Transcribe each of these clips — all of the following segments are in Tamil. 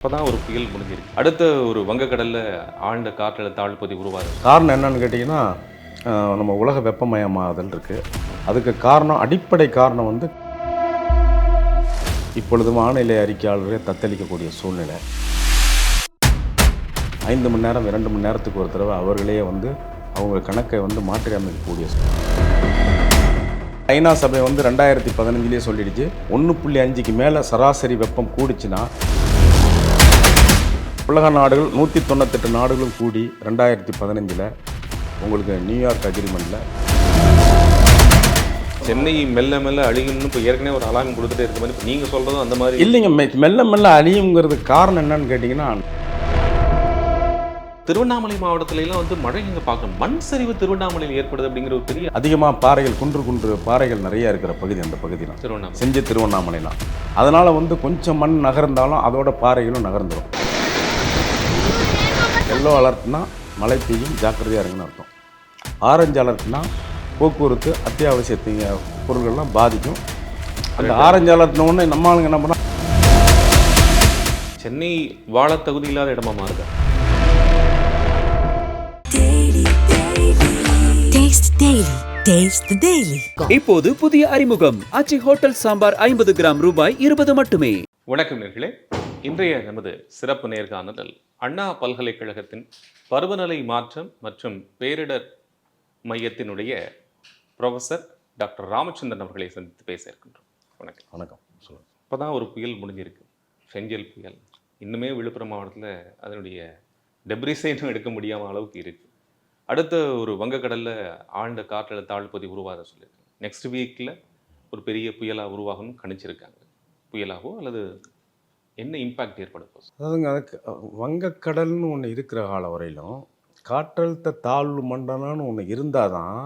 இப்போதான் ஒரு புயல் முடிஞ்சிருக்கு. அடுத்த ஒரு வங்கக்கடல்ல ஆழ்ந்த காற்றழுத்த தாழ்வுப்பகுதி உருவாகுது. காரணம் என்னன்னு கேட்டிங்கன்னா, நம்ம உலக வெப்பமயமாதல் இருக்குது. அதுக்கு காரணம், அடிப்படை காரணம் வந்து இப்பொழுது வானிலை அறிக்கையாளர்களே தத்தளிக்கக்கூடிய சூழ்நிலை. 5 மணி நேரம் 2 மணி நேரத்துக்கு ஒரு தடவை அவர்களே வந்து அவங்க கணக்கை வந்து மாற்றி அமைக்கக்கூடிய ஐநா சபை வந்து 2015 சொல்லிடுச்சு, 1.5க்கு மேலே சராசரி வெப்பம் கூடிச்சுன்னா உலக நாடுகள் 198 நாடுகளும் கூடி 2015 உங்களுக்கு நியூயார்க் அக்ரிமெண்ட்டில் சென்னை மெல்ல மெல்ல அழியும்னு இப்போ ஏற்கனவே ஒரு அலாரம் கொடுத்துட்டே இருக்க மாதிரி இப்போ நீங்கள் சொல்கிறதும் அந்த மாதிரி இல்லைங்க. மெல்ல மெல்ல அழியுங்கிறதுக்கு காரணம் என்னன்னு கேட்டிங்கன்னா, திருவண்ணாமலை மாவட்டத்திலலாம் வந்து மழை நீங்கள் பார்க்கணும். மண் சரிவு திருவண்ணாமலையில் ஏற்படுது அப்படிங்கிற ஒரு பெரிய அதிகமாக பாறைகள் குன்று பாறைகள் நிறைய இருக்கிற பகுதி அந்த பகுதி தான் திருவண்ணாமலை செஞ்சு திருவண்ணாமலைலாம். அதனால் வந்து கொஞ்சம் மண் நகர்ந்தாலும் அதோட பாறைகளும் நகர்ந்துடும். எல்லோ அலர்ட்னா மழை பெய்யும், ஜாக்கிரதையாக இருங்கன்னு அர்த்தம். ஆரஞ்சு அலர்ட்னா போக்குவரத்து அத்தியாவசிய பொருள்கள்லாம் பாதிக்கும். அந்த ஆரஞ்சு அலர்ட்ன உடனே நம்ம ஆளுங்க என்ன பண்ணால் சென்னை வாழ தகுதி இல்லாத இடமா மாறுது. இப்போது புதிய அறிமுகம் ஆச்சி ஹோட்டல் சாம்பார் 50 கிராம் ரூபாய் 20 மட்டுமே. வணக்கம் நேர்களே, இன்றைய நமது சிறப்பு நேர்காணலில் அண்ணா பல்கலைக்கழகத்தின் பருவநிலை மாற்றம் மற்றும் பேரிடர் மையத்தினுடைய ப்ரொஃபஸர் டாக்டர் ராமச்சந்திரன் அவர்களை சந்தித்து பேச இருக்கின்றோம். வணக்கம். வணக்கம். சொல்லுங்கள். இப்போ தான் ஒரு புயல் முடிஞ்சிருக்கு, ஃபெஞ்சல் புயல். இன்னுமே விழுப்புரம் மாவட்டத்தில் அதனுடைய டெப்ரிஸைனும் எடுக்க முடியாமல் அளவுக்கு இருக்குது. அடுத்த ஒரு வங்கக்கடலில் ஆழ்ந்த காற்றழுத்த தாழ்வுப்பகுதி உருவாக சொல்லியிருக்காங்க. நெக்ஸ்ட் வீக்கில் ஒரு பெரிய புயலாக உருவாகும்னு கணிச்சிருக்காங்க. புயலாகவோ அல்லது என்ன இம்பேக்ட் ஏற்படுத்தும்? அதாவதுங்க, அதுக்கு வங்கக்கடல்னு ஒன்று இருக்கிற கால வரையிலும் காற்றழுத்த தாழ்வு மண்டலம்னு ஒன்று இருந்தால் தான்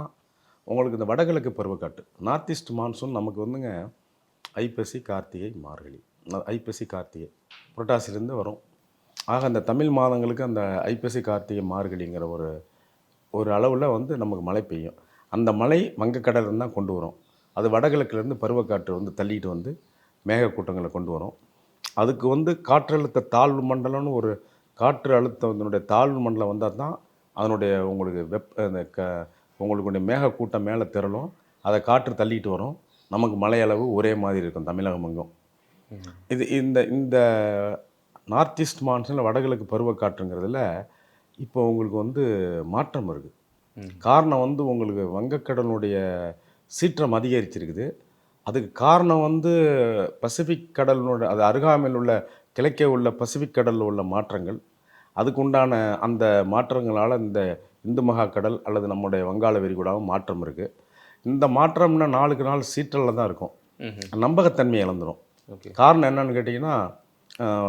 உங்களுக்கு இந்த வடகிழக்கு பருவக்காற்று நார்த் ஈஸ்ட் மான்சூன் நமக்கு வந்துங்க ஐப்பசி கார்த்திகை மார்கழி, ஐப்பசி கார்த்திகை புரட்டாசிலேருந்து வரும். ஆக அந்த தமிழ் மாதங்களுக்கு அந்த ஐப்பசி கார்த்திகை மார்கழிங்கிற ஒரு அளவில் வந்து நமக்கு மழை பெய்யும். அந்த மழை வங்கக்கடலில் தான் கொண்டு வரும். அது வடகிழக்குலேருந்து பருவக்காற்று வந்து தள்ளிட்டு வந்து மேகக்கூட்டங்களை கொண்டு வரும். அதுக்கு வந்து காற்றழுத்த தாழ்வு மண்டலம்னு ஒரு காற்று அழுத்தத்தினுடைய தாழ்வு மண்டலம் வந்தால் தான் அதனுடைய உங்களுக்கு உங்களுடைய மேகக்கூட்டம் மேலே திரளும். அதை காற்று தள்ளிட்டு வரும். நமக்கு மழை அளவு ஒரே மாதிரி இருக்கும் தமிழகம் எங்கும். இது இந்த நார்த் ஈஸ்ட் மான்சூனில் வடகிழக்கு பருவக்காற்றுங்கிறதுல இப்போ உங்களுக்கு வந்து மாற்றம் இருக்குது. காரணம் வந்து உங்களுக்கு வங்கக்கடலுடைய சீற்றம் அதிகரிச்சிருக்குது. அதுக்கு காரணம் வந்து பசிபிக் கடலினுடைய அது அருகாமையில் உள்ள கிழக்கே உள்ள பசிபிக் கடலில் உள்ள மாற்றங்கள். அதுக்கு உண்டான அந்த மாற்றங்களால் இந்த இந்து மகா கடல் அல்லது நம்முடைய வங்காள விரிகுடாவும் மாற்றம் இருக்குது. இந்த மாற்றம்னா நாளுக்கு நாள் சீற்றலில் தான் இருக்கும். நம்பகத்தன்மை இழந்துடும். காரணம் என்னன்னு கேட்டிங்கன்னா,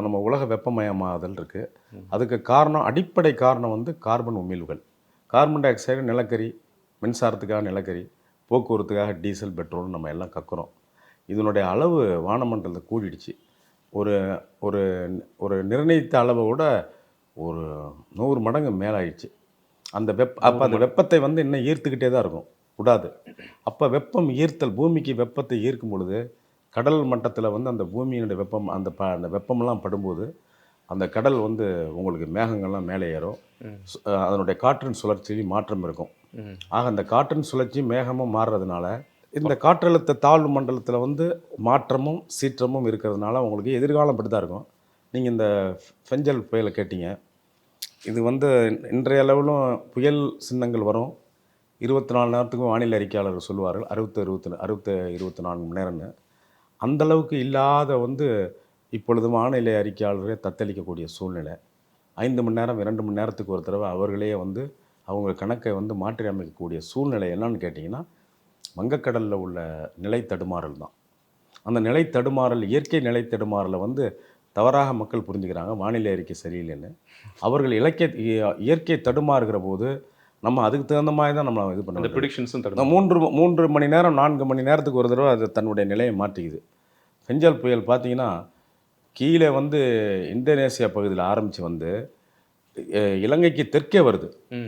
நம்ம உலக வெப்பமயமாதல் இருக்குது. அதுக்கு காரணம், அடிப்படை காரணம் வந்து கார்பன் உமிழ்வுகள். கார்பன் டை ஆக்சைடு, நிலக்கரி, மின்சாரத்துக்காக நிலக்கரி, போக்குவரத்துக்காக டீசல், பெட்ரோல் நம்ம எல்லாம் கக்குறோம். இதனுடைய அளவு வானமண்டலத்தை கூடிடுச்சு. ஒரு ஒரு ஒரு நிர்ணயித்த அளவை விட ஒரு 100 மடங்கு மேலாயிடுச்சு. அப்போ அந்த வெப்பத்தை வந்து இன்னும் ஈர்த்துக்கிட்டே தான் இருக்கும், விடாது. அப்போ வெப்பம் ஈர்த்தல், பூமிக்கு வெப்பத்தை ஈர்க்கும் பொழுது கடல் மட்டத்தில் வந்து அந்த பூமியினுடைய வெப்பம் அந்த வெப்பமெல்லாம் படும்போது அந்த கடல் வந்து உங்களுக்கு மேகங்கள்லாம் மேலே ஏறும். அதனுடைய காற்றின் சுழற்சியில் மாற்றம் இருக்கும். ஆக அந்த காற்றின் சுழற்சி மேகமும் மாறுறதுனால இந்த காற்றழுத்த தாழ்வு மண்டலத்தில் வந்து மாற்றமும் சீற்றமும் இருக்கிறதுனால உங்களுக்கு எதிர்காலம் அப்படி தான் இருக்கும். நீங்கள் இந்த ஃபெஞ்சல் புயலை கேட்டீங்க. இது வந்து இன்றைய அளவிலும் புயல் சின்னங்கள் வரும். 24 நேரத்துக்கும் வானிலை அறிக்கையாளர்கள் சொல்லுவார்கள் 24 மணி நேரம்னு. அந்தளவுக்கு இல்லாத வந்து இப்பொழுது வானிலை அறிக்கையாளர்களே தத்தளிக்கக்கூடிய சூழ்நிலை. 5 மணி நேரம் 2 மணி நேரத்துக்கு ஒரு தடவை அவர்களே வந்து அவங்க கணக்கை வந்து மாற்றி அமைக்கக்கூடிய சூழ்நிலை என்னன்னு கேட்டிங்கன்னா, வங்கக்கடலில் உள்ள நிலை தடுமாறல் தான். அந்த நிலை தடுமாறல், இயற்கை நிலை தடுமாறலை வந்து தவறாக மக்கள் புரிஞ்சுக்கிறாங்க. வானிலை அறிக்கை சரியில்லைன்னு. அவர்கள் இயற்கை தடுமாறுகிற போது நம்ம அதுக்கு தகுந்த மாதிரி தான் நம்ம இது பண்ண ப்ரிடிக்ஷன்ஸும் 3 மணி நேரம் 4 மணி நேரத்துக்கு ஒரு தடவை அது தன்னுடைய நிலையை மாற்றிக்குது. ஃபெஞ்சல் புயல் பார்த்தீங்கன்னா கீழே வந்து இந்தோனேசியா பகுதியில் ஆரம்பித்து வந்து இலங்கைக்கு தெற்கே வருது.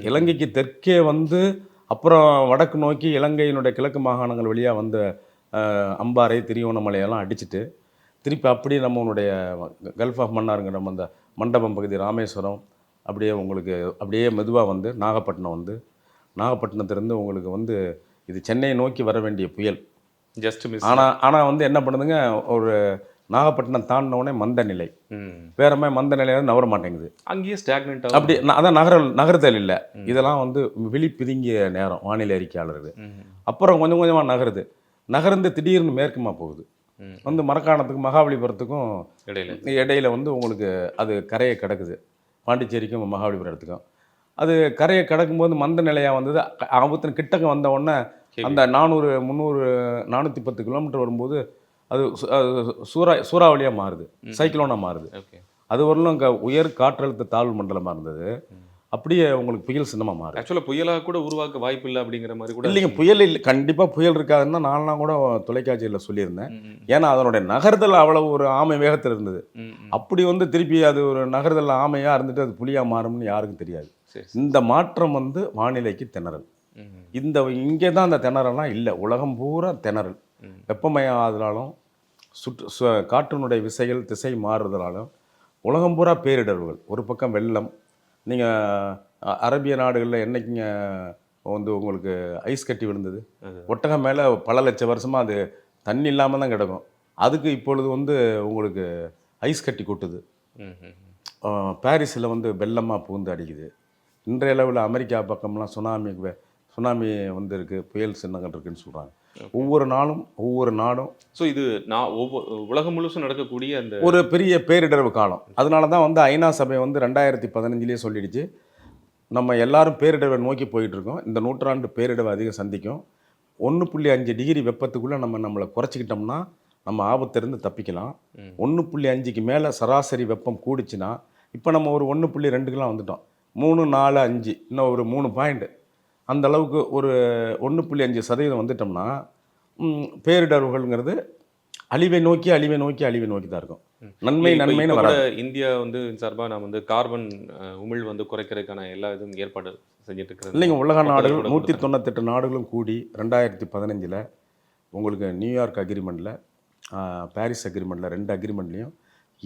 இலங்கைக்கு தெற்கே வந்து அப்புறம் வடக்கு நோக்கி இலங்கையினுடைய கிழக்கு மாகாணங்கள் வழியாக வந்து அம்பாறை, திரியோணமலையெல்லாம் அடிச்சுட்டு திருப்பி அப்படியே நம்மளுடைய கல்ஃப் ஆஃப் மன்னாருங்கிற நம்ம அந்த மண்டபம் பகுதி ராமேஸ்வரம் அப்படியே உங்களுக்கு அப்படியே மெதுவாக வந்து நாகப்பட்டினம் வந்து நாகப்பட்டினத்துலேருந்து உங்களுக்கு வந்து இது சென்னையை நோக்கி வர வேண்டிய புயல். Just miss. ஆனால் வந்து என்ன பண்ணுதுங்க, ஒரு நாகப்பட்டினம் தாண்டின உடனே மந்த நிலை, வேற மாதிரி மந்த நிலையாக நவர மாட்டேங்குது. அங்கேயே ஸ்டாக்னெண்ட் அப்படி அதான் நகருதல் இல்லை. இதெல்லாம் வந்து விழி பிதுங்கிய நேரம் வானிலை அறிக்கையாளர்கள். அப்புறம் கொஞ்சம் கொஞ்சமாக நகர்ந்து திடீர்னு மேற்குமா போகுது. வந்து மரக்காணத்துக்கும் மகாபலிபுரத்துக்கும் இடையில வந்து உங்களுக்கு அது கரையை கிடக்குது. பாண்டிச்சேரிக்கும் மகாபலிபுரத்துக்கும் அது கரையை கடக்கும்போது மந்த நிலையாக வந்தது. ஆபத்தின் கிட்டக்க வந்த உடனே அந்த 400 300 410 கிலோமீட்டர் வரும்போது அது சூறாவளியாக மாறுது, சைக்ளோனாக மாறுது. அது வரலும் உயர் காற்றழுத்த தாழ்வு மண்டலமாக இருந்தது. அப்படியே உங்களுக்கு புயல் சின்னமாக மாறுது. ஆக்சுவலாக புயலாக கூட உருவாக்க வாய்ப்பு இல்லை அப்படிங்கிற மாதிரி கூட இல்லைங்க. புயல் இல்லை, கண்டிப்பாக புயல் இருக்காதுன்னா நான்லாம் கூட தொலைக்காட்சியில் சொல்லியிருந்தேன். ஏன்னா அதனுடைய நகர்தல் அவ்வளவு ஒரு ஆமை வேகத்தில் இருந்தது. அப்படி வந்து திருப்பி அது ஒரு நகர்தல் ஆமையாக இருந்துட்டு அது புலியாக மாறும்னு யாருக்கும் தெரியாது. இந்த மாற்றம் வந்து வானிலைக்கு திணறல். இங்கே தான் அந்த திணறலாம் இல்லை, உலகம் பூரா திணறல். வெப்பமயம் ஆதலாலும் காற்றினுடைய விசைகள் திசை மாறுதலாலும் உலகம் பூரா பேரிடர்கள். ஒரு பக்கம் வெள்ளம். நீங்கள் அரபிய நாடுகளில் என்னைக்குங்க வந்து உங்களுக்கு ஐஸ் கட்டி விழுந்தது, ஒட்டகம் மேலே பல லட்சம் வருஷமாக அது தண்ணி இல்லாமல் தான் கிடக்கும். அதுக்கு இப்பொழுது வந்து உங்களுக்கு ஐஸ் கட்டி கொட்டுது. பாரிஸில் வந்து வெள்ளமாக பூந்து அடிக்குது. இன்றைய அளவில் அமெரிக்கா பக்கம்லாம் சுனாமி வந்து இருக்குது, புயல் சின்னங்கள் இருக்குதுன்னு சொல்கிறாங்க. ஒவ்வொரு நாடும் ஸோ இது உலகம் முழுசும் நடக்கக்கூடிய அந்த ஒரு பெரிய பேரிடர்வு காலம். அதனால தான் வந்து ஐநா சபை வந்து 2015 சொல்லிடுச்சு, நம்ம எல்லாரும் பேரிடர்வை நோக்கி போயிட்டுருக்கோம். இந்த நூற்றாண்டு பேரிடர்வை அதிகம் சந்திக்கும். 1.5 டிகிரி வெப்பத்துக்குள்ளே நம்மளை குறைச்சிக்கிட்டோம்னா நம்ம ஆபத்திலிருந்து தப்பிக்கலாம். 1.5க்கு மேலே சராசரி வெப்பம் கூடிச்சுன்னா, இப்போ நம்ம ஒரு 1.2க்கெலாம் வந்துட்டோம். 3, 4, 5 இன்னும் ஒரு 3 பாயிண்ட் அந்த அளவுக்கு ஒரு 1.5% வந்துட்டோம்னா பேரிடர்கள்ங்கிறது அழிவை நோக்கி தான் இருக்கும். நன்மைன்னு வர இந்தியா வந்து சார்பாக நான் வந்து கார்பன் உமிழ் வந்து குறைக்கிறதுக்கான எல்லா இதுவும் ஏற்பாடு செஞ்சுட்டு இருக்கிறேன். இல்லைங்க, உலக நாடுகள் 198 நாடுகளும் கூடி 2015 உங்களுக்கு நியூயார்க் அக்ரிமெண்ட்டில் பாரிஸ் அக்ரிமெண்ட்டில் 2 அக்ரிமெண்ட்லேயும்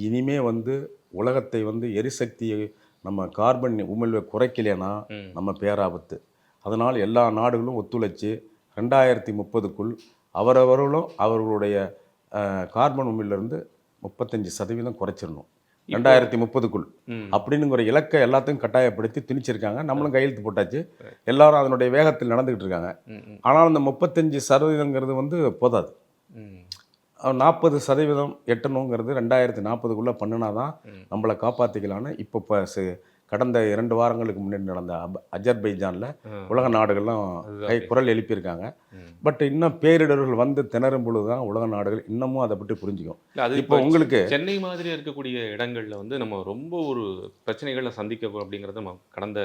இனிமே வந்து உலகத்தை வந்து எரிசக்தியை நம்ம கார்பன் உமிழ்வை குறைக்கலைன்னா நம்ம பேராபத்து. அதனால் எல்லா நாடுகளும் ஒத்துழைச்சி 2030க்குள் அவரவர்களும் அவர்களுடைய கார்பன் உமிழிலிருந்து 35% குறைச்சிடணும் 2030க்குள் அப்படின்னுங்கிற இலக்கை எல்லாத்தையும் கட்டாயப்படுத்தி திணிச்சிருக்காங்க. நம்மளும் கையெழுத்து போட்டாச்சு. எல்லாரும் அதனுடைய வேகத்தில் நடந்துக்கிட்டு இருக்காங்க. ஆனால் அந்த 35% வந்து போதாது. 40% எட்டணுங்கிறது 2040க்குள்ளே பண்ணினா தான் நம்மளை காப்பாற்றிக்கலான்னு இப்போ கடந்த 2 வாரங்களுக்கு முன்னாடி நடந்த அஜர்பைஜானில் உலக நாடுகள்லாம் குரல் எழுப்பியிருக்காங்க. பட் இன்னும் பேரிடர்கள் வந்து திணறும் பொழுது தான் உலக நாடுகள் இன்னமும் அதை பற்றி புரிஞ்சுக்கும். இப்போ உங்களுக்கு சென்னை மாதிரி இருக்கக்கூடிய இடங்களில் வந்து நம்ம ரொம்ப ஒரு பிரச்சனைகளை சந்திக்க அப்படிங்கிறத நம்ம கடந்த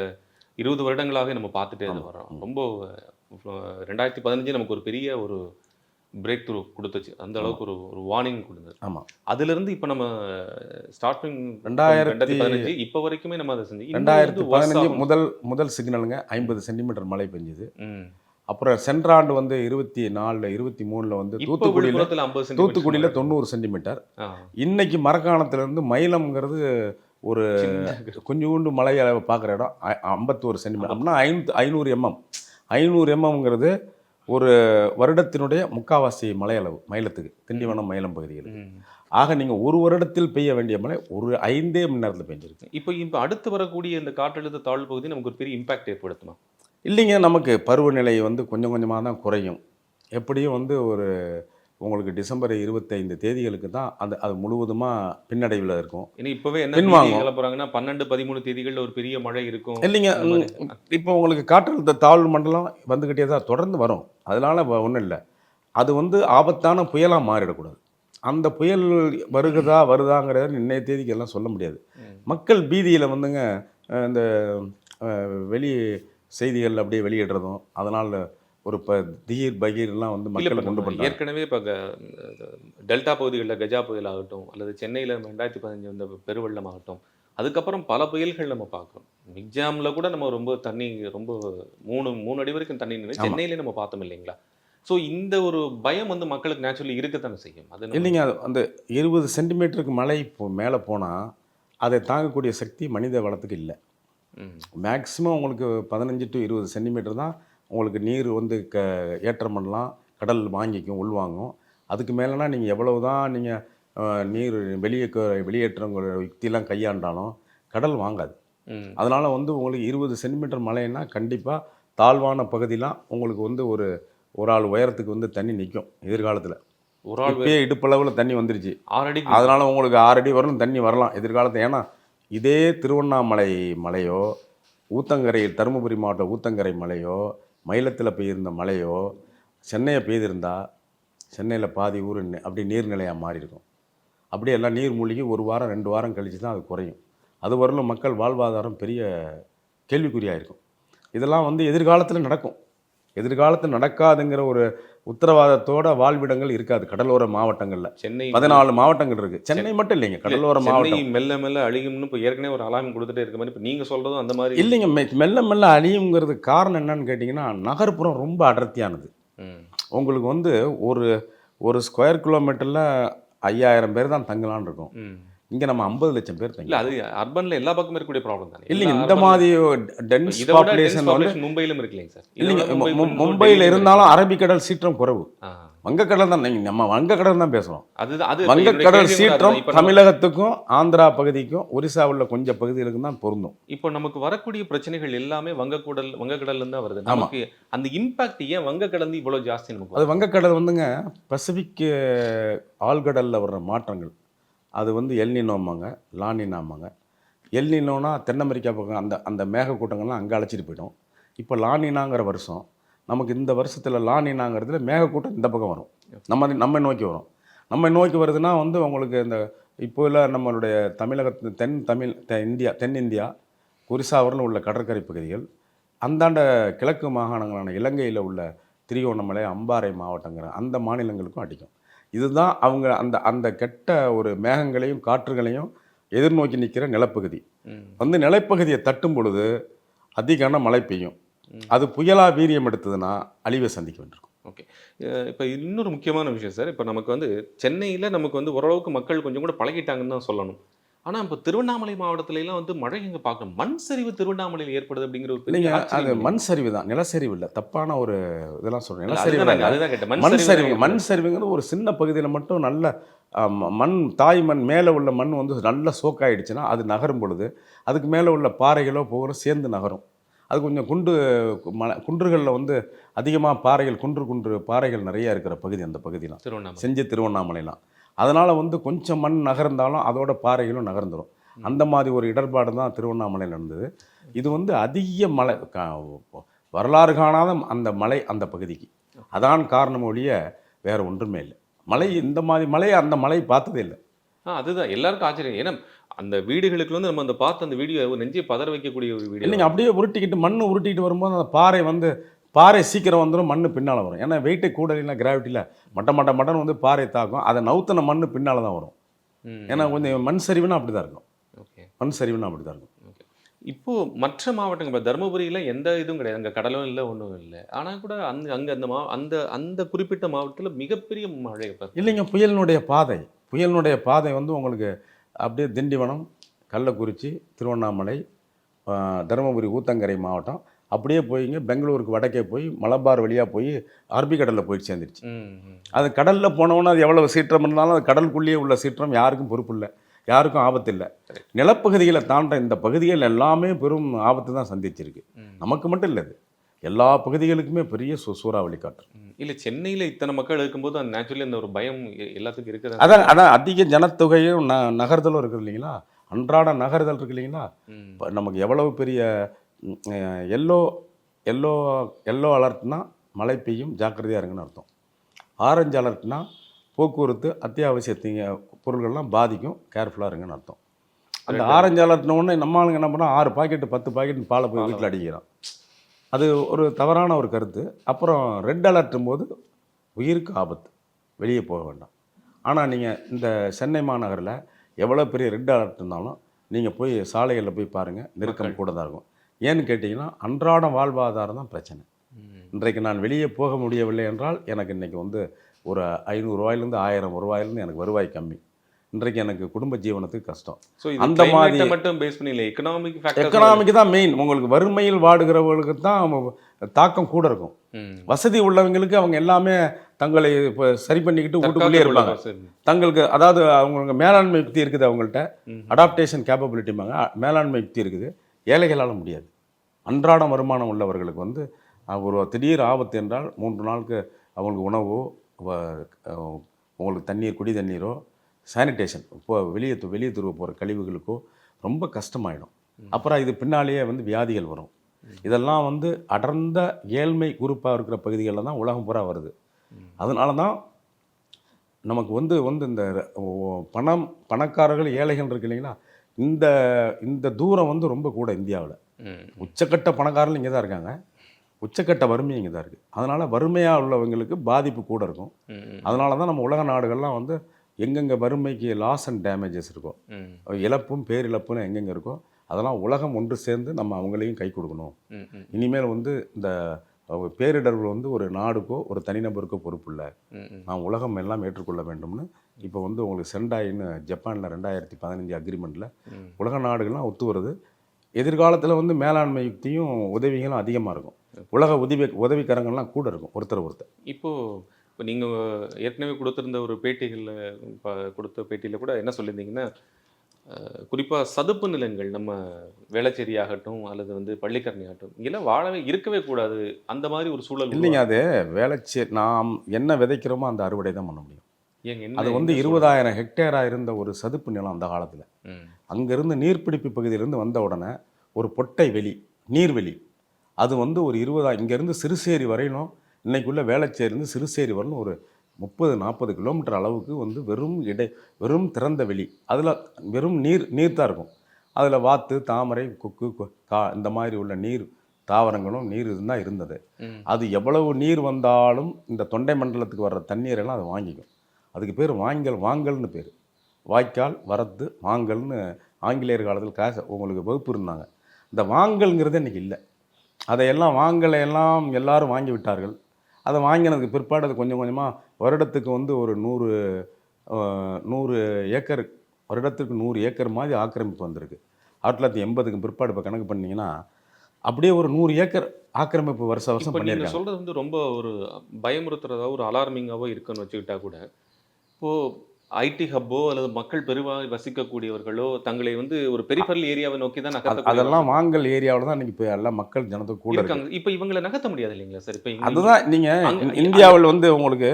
20 வருடங்களாகவே நம்ம பார்த்துட்டே வரோம். ரொம்ப 2015 நமக்கு ஒரு பெரிய ஒரு பிரேக் த்ரூ கொடுத்துச்சு. அந்த அளவுக்கு ஒரு வார்னிங் கொடுத்தது. ஆமாம், அதுலேருந்து இப்போ நம்ம ஸ்டார்டிங் 2015 இப்போ வரைக்குமே நம்ம அதை செஞ்சு 2015 முதல் சிக்னலுங்க 50 சென்டிமீட்டர் மழை பெஞ்சுது. அப்புறம் சென்ற ஆண்டு வந்து 24 23 வந்து தூத்துக்குடியில் 90 சென்டிமீட்டர். இன்னைக்கு மரக்காணத்துலேருந்து மயிலம்ங்கிறது ஒரு கொஞ்சோண்டு மழை அளவு பார்க்குற இடம் 51 சென்டிமீட்டர். அப்படின்னா 500 எம்எம்ங்கிறது ஒரு வருடத்தினுடைய முக்காவாசி மழையளவு மயிலத்துக்கு, திண்டிவனம் மயிலம் பகுதிகள். ஆக நீங்கள் ஒரு வருடத்தில் பெய்ய வேண்டிய மழை ஒரு 5 மணி நேரத்தில் பெஞ்சிருக்கு. இப்போ அடுத்து வரக்கூடிய இந்த காற்றழுத்த தாழ்வு பகுதி நமக்கு ஒரு பெரிய இம்பாக்ட் ஏற்படுத்துமா? இல்லைங்க, நமக்கு பருவநிலை வந்து கொஞ்சம் கொஞ்சமாக தான் குறையும். எப்படியும் வந்து ஒரு உங்களுக்கு டிசம்பர் 25 தேதிகளுக்கு தான் அது முழுவதுமாக பின்னடைவில் இருக்கும். இப்போவே என்ன போகிறாங்கன்னா 12-13 தேதிகளில் ஒரு பெரிய மழை இருக்கும். இல்லைங்க, இப்போ உங்களுக்கு காற்றழுத்த தாழ்வு மண்டலம் வந்துக்கிட்டே தான் தொடர்ந்து வரும். அதனால் ஒன்றும் இல்லை. அது வந்து ஆபத்தான புயலாக மாறிடக்கூடாது. அந்த புயல் வருதாங்கிறத இன்னைய தேதிக்கு எல்லாம் சொல்ல முடியாது. மக்கள் பீதியில் வந்துங்க இந்த வெளி செய்திகள் அப்படியே வெளியிடுறதும் அதனால் ஒரு திடீர் பகீர்லாம் வந்து மக்களை கொண்டு பண்ணுறாங்க. ஏற்கனவே இப்போ டெல்டா பகுதிகளில் கஜா புயல் ஆகட்டும், அல்லது சென்னையில் 2015 வந்த பெருவெள்ளம் ஆகட்டும், அதுக்கப்புறம் பல புயல்கள் நம்ம பார்க்குறோம். மிக்ஜாமில் கூட நம்ம ரொம்ப தண்ணி ரொம்ப 3 அடி வரைக்கும் தண்ணி நின்று சென்னையிலே நம்ம பார்த்தோம் இல்லைங்களா? ஸோ இந்த ஒரு பயம் வந்து மக்களுக்கு நேச்சுரலி இருக்கத்தானே செய்யும். அது நம்ம- இல்லைங்க, அது அந்த 20 சென்டிமீட்டருக்கு மழை மேலே போனால் அதை தாங்கக்கூடிய சக்தி மனித வளத்துக்கு இல்லை. ம். மேக்ஸிமம் உங்களுக்கு 15 to 20 சென்டிமீட்டர் தான் உங்களுக்கு நீர் வந்து ஏற்றம் பண்ணலாம், கடல் வாங்கிக்கும், உள்வாங்கும். அதுக்கு மேலேனா நீங்கள் எவ்வளவு தான் நீங்கள் நீர் வெளியேற்றங்கிற யுக்தியெல்லாம் கையாண்டாலும் கடல் வாங்காது. ம். அதனால் வந்து உங்களுக்கு 20 சென்டிமீட்டர் மழைன்னா கண்டிப்பாக தாழ்வான பகுதிலாம் உங்களுக்கு வந்து ஒரு ஆள் உயரத்துக்கு வந்து தண்ணி நிற்கும் எதிர்காலத்தில். ஒரு ஆள் இப்பயே இடுப்பளவில் தண்ணி வந்துருச்சு. 6 அடிக்கு அதனால் உங்களுக்கு 6 அடி வரலும் தண்ணி வரலாம் எதிர்காலத்தில். ஏன்னா இதே திருவண்ணாமலை மலையோ, ஊத்தங்கரையில் தருமபுரி மாவட்ட ஊத்தங்கரை மலையோ, மயிலத்தில் பெய்திருந்த மலையோ சென்னையை பெய்திருந்தா சென்னையில் பாதி ஊர் அப்படி நீர்நிலையாக மாறி இருக்கும். அப்படியே எல்லாம் நீர் மூழ்கி 1 வாரம் 2 வாரம் கழித்து தான் அது குறையும். அது வரலும் மக்கள் வாழ்வாதாரம் பெரிய கேள்விக்குறியாக இருக்கும். இதெல்லாம் வந்து எதிர்காலத்தில் நடக்கும். எதிர்காலத்தில் நடக்காதுங்கிற ஒரு உத்தரவாதத்தோட வாழ்விடங்கள் இருக்காது கடலோர மாவட்டங்களில். சென்னை 14 மாவட்டங்கள் இருக்குது. சென்னை மட்டும் இல்லைங்க, கடலோர சென்னை மாவட்டம். மெல்ல மெல்ல அழியும்னு இப்போ ஏற்கனவே ஒரு அலாரம் கொடுத்துட்டே இருக்க மாதிரி இப்போ நீங்கள் சொல்கிறதும் அந்த மாதிரி இல்லைங்க, மெல்ல மெல்ல அழியுங்கிறதுக்கு காரணம் என்னன்னு கேட்டிங்கன்னா, நகர்ப்புறம் ரொம்ப அடர்த்தியானது. ம். உங்களுக்கு வந்து ஒரு ஸ்கொயர் கிலோமீட்டரில் 5000 பேர் தான் தங்கலான்னு இருக்கும். ம். இங்கே நம்ம 50 லட்சம் பேர் இல்ல தங்கலாம். அது அர்பன்ல எல்லா பக்கமும் இருக்கக்கூடிய ப்ராப்ளம் தானே. இல்லைங்க, எல்லா இந்த urban- மாதிரி இப்ப டென்ஸ் இதை விட dense பாப்புலேஷன் வந்து population மும்பையிலும் இருக்கு இல்லைங்க சார். இல்லைங்க, இதை விட மும்பை மும்பையில் டெல்லியிலும் இருந்தாலும் அரபிக்கடல் சீற்றம் குறைவு. ஆ. வங்கக்கடல் தான் நம்ம வங்கக்கடல் தான் பேசுகிறோம். அதுதான் அது வங்கக்கடல் என்னுடைய கேள்வி கூட சீற்றம் அதுதான். இப்ப தமிழகத்துக்கும் ஆந்திரா பகுதிக்கும் ஒரிசாவில் கொஞ்சம் பகுதிகளுக்கும் தான் பொருந்தும். இப்போ நமக்கு வரக்கூடிய பிரச்சனைகள் எல்லாமே வங்கக்கடல்ல இருந்து தான் வருது. நமக்கு அந்த இம்பாக்ட் ஏன் வங்கக்கடல் இவ்வளவு ஜாஸ்தி நமக்கு அது வருது? வங்கக்கடல் வந்துங்க பசிபிக் ஆழ்கடலில் வர்ற மாற்றங்கள். அது வந்து எல்னினோம்பாங்க, லானினாம்பாங்க. எல்னினோனா தென் அமெரிக்கா பக்கம் அந்த மேகக்கூட்டங்கள்லாம் அங்கே அழைச்சிட்டு போயிடும். இப்போ லானினாங்கிற வருஷம் நமக்கு இந்த வருஷத்தில் லானினாங்கிறதுல மேகக்கூட்டம் இந்த பக்கம் வரும், நம்ம நோக்கி வரும். நம்ம நோக்கி வருதுன்னா வந்து உங்களுக்கு இந்த இப்போல நம்மளுடைய தென்னிந்தியா ஒரிசாவரில் உள்ள கடற்கரை பகுதிகள், அந்தாண்ட கிழக்கு மாகாணங்களான இலங்கையில் உள்ள திரிகோணமலை, அம்பாறை மாவட்டங்கிற அந்த மாநிலங்களுக்கும் அடிக்கும். இதுதான் அவங்க அந்த கெட்ட ஒரு மேகங்களையும் காற்றுகளையும் எதிர்நோக்கி நிற்கிற நிலப்பகுதி. ம். வந்து நிலப்பகுதியை தட்டும் பொழுது அதிகமான மழை பெய்யும். அது புயலாக வீரியம் எடுத்ததுன்னா அழிவை சந்திக்க வேண்டியிருக்கும். ஓகே. இப்போ இன்னொரு முக்கியமான விஷயம் சார். இப்போ நமக்கு வந்து சென்னையில் நமக்கு வந்து ஓரளவுக்கு மக்கள் கொஞ்சம் கூட பழகிட்டாங்கன்னு தான் சொல்லணும். ஆனால் இப்போ திருவண்ணாமலை மாவட்டத்துலலாம் வந்து மழை எங்கே பார்க்கணும், மண் சரிவு திருவண்ணாமலையில் ஏற்படுது அப்படிங்கிற ஒரு பெரிய இல்லைங்க, அது ஆச்சரியம் இல்லையா? மண் சரிவு தான், நிலச்சரிவு இல்லை. தப்பான ஒரு இதெல்லாம் சொல்கிறேன். இல்ல, நிலச்சரிவு அதுதான் இல்லை. அதுதான் கேட்டேன். மண் சரிவு. சரிவு மண் சரிவுங்கிறது ஒரு சின்ன பகுதியில் மட்டும் நல்ல மண், தாய் மண் மேலே உள்ள மண் வந்து நல்ல சோக்காயிடுச்சுன்னா அது நகரும் பொழுது அதுக்கு மேலே உள்ள பாறைகளோ போகிற சேர்ந்து நகரும். அது கொஞ்சம் குன்றுகளில் வந்து அதிகமாக பாறைகள், குன்று பாறைகள் நிறையா இருக்கிற பகுதி அந்த பகுதிலாம், திருவண்ணாமலை. செஞ்சு திருவண்ணாமலைலாம். அதனால் வந்து கொஞ்சம் மண் நகர்ந்தாலும் அதோட பாறைகளும் நகர்ந்துடும். அந்த மாதிரி ஒரு இடர்பாடு தான் திருவண்ணாமலையில் நடந்தது. இது வந்து அதிக மழை, வரலாறு காணாத அந்த மழை அந்த பகுதிக்கு. அதான் காரணம் ஒழிய வேறு ஒன்றுமே இல்லை. மழை இந்த மாதிரி மழையை அந்த மழை பார்த்ததே இல்லை. அதுதான் எல்லாருக்கும் ஆச்சரியம். ஏன்னா அந்த வீடுகளுக்கு வந்து நம்ம அந்த பார்த்து அந்த வீடியோ நெஞ்சை பதற வைக்கக்கூடிய ஒரு வீடியோ. இல்லைங்க, அப்படியே உருட்டிக்கிட்டு வரும்போது அந்த பாறை சீக்கிரம் வந்துடும், மண் பின்னால் வரும். ஏன்னா வெயிட்டை கூட இல்லைன்னா கிராவிட்டியில் மட்டன் வந்து பாறை தாக்கும். அதை நவுத்தின மண் பின்னால் தான் வரும். ஏன்னா கொஞ்சம் மண் சரிவுன்னா அப்படி தான் இருக்கும். ஓகே. மண் சரிவுன்னா அப்படி தான் இருக்கும். ஓகே. இப்போ மற்ற மாவட்டங்கள், இப்போ தருமபுரியில் எந்த இதுவும் கிடையாது, அங்கே கடலும் இல்லை, ஒன்றும் இல்லை. ஆனால் கூட அங்கே அந்த குறிப்பிட்ட மாவட்டத்தில் மிகப்பெரிய மழை. இல்லைங்க, புயலினுடைய பாதை வந்து உங்களுக்கு அப்படியே திண்டிவனம், கள்ளக்குறிச்சி, திருவண்ணாமலை, தருமபுரி ஊத்தங்கரை மாவட்டம் அப்படியே போயிங்க பெங்களூருக்கு வடக்கே போய் மலபார் வழியாக போய் அரபிக்கடலில் போயிட்டு சேர்ந்துருச்சு. அது கடலில் போனவொன்னே அது எவ்வளோ சீற்றம் இருந்தாலும் அது கடலுக்குள்ளேயே உள்ள சீற்றம் யாருக்கும் பொறுப்பு இல்லை, யாருக்கும் ஆபத்து இல்லை. நிலப்பகுதிகளை தாண்ட இந்த பகுதிகள் எல்லாமே பெரும் ஆபத்து தான் சந்திச்சிருக்கு. நமக்கு மட்டும் இல்லை, எல்லா பகுதிகளுக்குமே பெரிய சூறாவளி காற்று. இல்லை, சென்னையில் இத்தனை மக்கள் இருக்கும்போது அந்த நேச்சுரலி அந்த ஒரு பயம் எல்லாத்துக்கும் இருக்குது. அதான் அதிக ஜனத்தொகையும் நகர்தலும் இருக்குது இல்லைங்களா, அன்றாட நகர்தல் இருக்குது இல்லைங்களா. இப்போ நமக்கு எவ்வளவு பெரிய எல்லோ அலர்ட்னா மழை பெய்யும், ஜாக்கிரதையாக இருங்கன்னு அர்த்தம். ஆரஞ்சு அலர்ட்னா போக்குவரத்து அத்தியாவசிய பொருள்கள்லாம் பாதிக்கும், கேர்ஃபுல்லாக இருங்கன்னு அர்த்தம். அந்த ஆரஞ்சு அலர்ட்ன உடனே நம்ம ஆளுங்க என்ன பண்ணால் 6 பாக்கெட்டு 10 பாக்கெட் பாலை போய் வீட்டில் அடிக்கிறான். அது ஒரு தவறான ஒரு கருத்து. அப்புறம் ரெட் அலர்ட்டும் போது உயிருக்கு ஆபத்து, வெளியே போக வேண்டாம். ஆனால் நீங்கள் இந்த சென்னை மாநகரில் எவ்வளோ பெரிய ரெட் அலர்ட் இருந்தாலும் நீங்கள் போய் சாலைகளில் போய் பாருங்கள், நெருக்கம் கூட தான் இருக்கும். ஏன்னு கேட்டிங்கன்னா அன்றாட வாழ்வாதாரம் தான் பிரச்சனை. இன்றைக்கு நான் வெளியே போக முடியவில்லை என்றால் எனக்கு இன்றைக்கி வந்து ஒரு 500 ரூபாயிலேருந்து 1000 ரூபாயிலேருந்து எனக்கு வருவாய் கம்மி. இன்றைக்கு எனக்கு குடும்ப ஜீவனத்துக்கு கஷ்டம். ஸோ அந்த மாதிரி மட்டும் பேஸ் பண்ணி இல்லை, எக்கனாமிக் ஃபேக்டர். எக்கனாமிக் தான் மெயின். உங்களுக்கு வறுமையில் வாடுகிறவர்களுக்கு தான் தாக்கம் கூட இருக்கும். வசதி உள்ளவங்களுக்கு அவங்க எல்லாமே தங்களை இப்போ சரி பண்ணிக்கிட்டு வீட்டுக்குள்ளேயே இருப்பாங்க. தங்களுக்கு அதாவது அவங்களுக்கு மேலாண்மை யுக்தி இருக்குது, அவங்கள்ட்ட அடாப்டேஷன் கேப்பபிலிட்டிம்பாங்க, மேலாண்மை யுக்தி இருக்குது. ஏழைகளால் முடியாது. அன்றாட வருமானம் உள்ளவர்களுக்கு வந்து ஒரு திடீர் ஆபத்து என்றால் 3 நாளுக்கு அவங்களுக்கு உணவோ உங்களுக்கு தண்ணீர், குடி தண்ணீரோ, சானிடேஷன் இப்போ வெளியே துருவ போகிற கழிவுகளுக்கோ ரொம்ப கஷ்டமாயிடும். அப்புறம் இது பின்னாலேயே வந்து வியாதிகள் வரும். இதெல்லாம் வந்து அடர்ந்த ஏழ்மை குரூப்பாக இருக்கிற பகுதிகளில் தான் உலகம் பூரா வருது. அதனால தான் நமக்கு வந்து இந்த பணக்காரர்கள் ஏழைகள் இருக்கு இல்லைங்களா, இந்த தூரம் வந்து ரொம்ப கூட இந்தியாவில். உச்சக்கட்ட பணக்காரர்கள் இங்கே தான் இருக்காங்க, உச்சக்கட்ட வறுமை இங்கே தான் இருக்குது. அதனால் வறுமையாக உள்ளவங்களுக்கு பாதிப்பு கூட இருக்கும். அதனால தான் நம்ம உலக நாடுகள்லாம் வந்து எங்கெங்கே வறுமைக்கு லாஸ் அண்ட் டேமேஜஸ் இருக்கோ, இழப்பும் பேரிழப்புன்னு எங்கெங்கே இருக்கோ அதெல்லாம் உலகம் ஒன்று சேர்ந்து நம்ம அவங்களையும் கை கொடுக்கணும். இனிமேல் வந்து இந்த பேரிடர்கள் வந்து ஒரு நாடுக்கோ ஒரு தனிநபருக்கோ பொறுப்பு இல்லை, நாம் உலகம் எல்லாம் ஏற்றுக்கொள்ள வேண்டும்னு இப்போ வந்து உங்களுக்கு செண்டாயின்னு ஜப்பானில் 2015 அக்ரிமெண்ட்டில் உலக நாடுகள்லாம் ஒத்து வருது. எதிர்காலத்தில் வந்து மேலாண்மை யுக்தியும் உதவிகளும் அதிகமாக இருக்கும். உலக உதவிக்கரங்கள்லாம் கூட இருக்கும் ஒருத்தர். இப்போ நீங்கள் ஏற்கனவே கொடுத்துருந்த ஒரு பேட்டிகளில் கொடுத்த பேட்டியில் கூட என்ன சொல்லியிருந்தீங்கன்னா, குறிப்பாக சதுப்பு நிலங்கள் நம்ம வேளச்சேரி ஆகட்டும் அல்லது வந்து பள்ளிக்கரணை ஆகட்டும் இங்கெல்லாம் வாழவே இருக்கவே கூடாது, அந்த மாதிரி ஒரு சூழல் இல்லைங்க. அது வேளச்சேரி நாம் என்ன விதைக்கிறோமோ அந்த அறுவடை தான் பண்ண முடியும். ஏங்க அது வந்து 20,000 ஹெக்டேராக இருந்த ஒரு சதுப்பு நிலம் அந்த காலத்தில். அங்கேருந்து நீர்பிடிப்பு பகுதியிலேருந்து வந்த உடனே ஒரு பொட்டை வெளி, நீர்வெளி, அது வந்து ஒரு 20 இங்கேருந்து சிறுசேரி வரையிலும், இன்னைக்குள்ள வேளச்சேரியிருந்து சிறுசேரி வரணும் ஒரு 30-40 கிலோமீட்டர் அளவுக்கு வந்து வெறும் திறந்த வெளி. அதில் வெறும் நீர் தான் இருக்கும். அதில் வாத்து, தாமரை, கொக்கு, இந்த மாதிரி உள்ள நீர் தாவரங்களும் நீர் தான் இருந்தது. அது எவ்வளவு நீர் வந்தாலும் இந்த தொண்டை மண்டலத்துக்கு வர்ற தண்ணீரெல்லாம் அது வாங்கிக்கும். அதுக்கு பேர் வாங்கல்னு பேர். வாய்க்கால், வரத்து, வாங்கல்னு ஆங்கிலேயர் காலத்தில் உங்களுக்கு வகுப்பு இருந்தாங்க. இந்த வாங்கல்ங்கிறது இன்றைக்கி இல்லை. அதையெல்லாம் வாங்கலையெல்லாம் எல்லாரும் வாங்கி விட்டார்கள். அதை வாங்கினதுக்கு பிற்பாடு அது கொஞ்சம் கொஞ்சமாக வருடத்துக்கு வந்து ஒரு 100 ஏக்கர், வருடத்துக்கு 100 ஏக்கர் மாதிரி ஆக்கிரமிப்பு வந்திருக்கு. 1980க்கு பிற்பாடு இப்போ கணக்கு பண்ணிங்கன்னா அப்படியே ஒரு 100 ஏக்கர் ஆக்கிரமிப்பு வருஷம் பண்ணியிருக்காங்க. சொல்கிறது வந்து ரொம்ப ஒரு பயமுறுத்துறதோ ஒரு அலார்மிங்காவோ இருக்குன்னு வச்சுக்கிட்டா கூட, இப்போது ஐடி ஹப்போ அல்லது மக்கள் பெருவாக வசிக்கக்கூடியவர்களோ தங்களை வந்து ஒரு பெரிஃபரல் ஏரியாவை நோக்கி தான் நகர்த்த, அதெல்லாம் வாங்கல் ஏரியாவில் தான் இன்றைக்கி இப்போ எல்லாம் மக்கள் ஜனத்துக்கு கூட இருக்காங்க. இப்போ இவங்களை நகர்த்த முடியாது இல்லைங்களா சார்? இப்போ அதுதான் நீங்கள் இந்தியாவில் வந்து உங்களுக்கு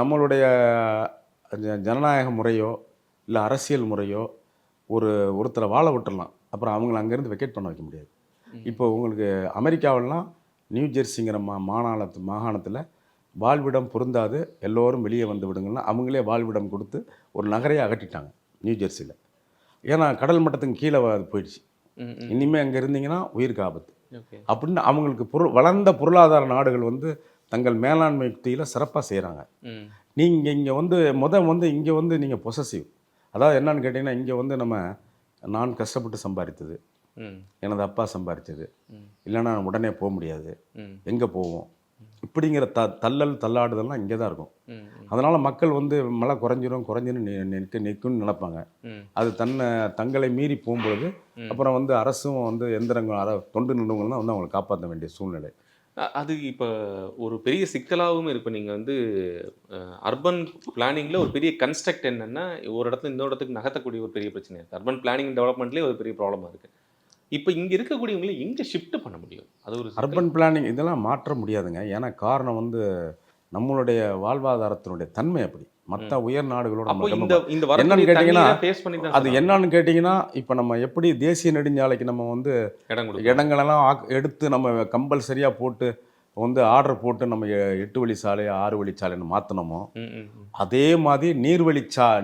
நம்மளுடைய ஜனநாயக முறையோ இல்லை அரசியல் முறையோ ஒருத்தரை வாழ விட்டுடலாம், அப்புறம் அவங்கள அங்கேருந்து வெக்கேட் பண்ண வைக்க முடியாது. இப்போ உங்களுக்கு அமெரிக்காவிலாம் நியூ ஜெர்சிங்கிற மாகாணத்தில் வாழ்விடம் பொருந்தாது, எல்லோரும் வெளியே வந்து விடுங்கன்னா அவங்களே வாழ்விடம் கொடுத்து ஒரு நகரையே அகட்டிட்டாங்க நியூ ஜெர்சியில். ஏன்னா கடல் மட்டத்துக்கு கீழே போயிடுச்சு. இனிமேல் அங்கே இருந்தீங்கன்னா உயிருக்கு ஆபத்து அப்படின்னு அவங்களுக்கு வளர்ந்த பொருளாதார நாடுகள் வந்து தங்கள் மேலாண்மை யுக்தியில் சிறப்பாக செய்கிறாங்க. நீங்கள் இங்கே வந்து இங்கே வந்து நீங்கள் பொசசிவ், அதாவது என்னன்னு கேட்டிங்கன்னா, இங்கே வந்து நான் கஷ்டப்பட்டு சம்பாதித்தது, எனது அப்பா சம்பாதிச்சது, இல்லைன்னா உடனே போக முடியாது, எங்கே போவோம் இப்படிங்கிற தள்ளாடுதல்லாம் இங்கே தான் இருக்கும். அதனால் மக்கள் வந்து மழை குறைஞ்சிரும் நிற்கும்னு நினைப்பாங்க. அது தங்களை மீறி போகும்பொழுது அப்புறம் வந்து அரசும் வந்து எந்திரங்கள் தொண்டு நிறுவனங்கள் தான் வந்து அவங்களை காப்பாற்ற வேண்டிய சூழ்நிலை. அது இப்போ ஒரு பெரிய சிக்கலாகவும் இருக்குது. நீங்கள் வந்து அர்பன் பிளானிங்கில் ஒரு பெரிய கன்ஸ்ட்ரக்ட் என்னென்னா, ஒரு இடத்துல இன்னொரு இடத்துக்கு நகர்த்தக்கூடிய ஒரு பெரிய பிரச்சனை இருக்குது. அர்பன் பிளானிங் டெவலப்மெண்ட்லேயே ஒரு பெரிய ப்ராப்ளமாக இருக்குது. இப்போ இங்கே இருக்கக்கூடியவங்களை எங்கே ஷிஃப்ட் பண்ண முடியும்? அது ஒரு அர்பன் பிளானிங் இதெல்லாம் மாற்ற முடியாதுங்க. ஏன்னா காரணம் வந்து நம்மளுடைய வாழ்வாதாரத்தினுடைய தன்மை அப்படி. மற்ற உயர் நாடுகளோட என்னன்னு கேட்டிங்கன்னா, அது என்னன்னு கேட்டிங்கன்னா, இப்போ நம்ம எப்படி தேசிய நெடுஞ்சாலைக்கு நம்ம வந்து இடங்களெல்லாம் எடுத்து நம்ம கம்பல்சரியாக போட்டு வந்து ஆர்டர் போட்டு நம்ம 8 வழி சாலை 6 வழி சாலைன்னு மாற்றினோமோ, அதே மாதிரி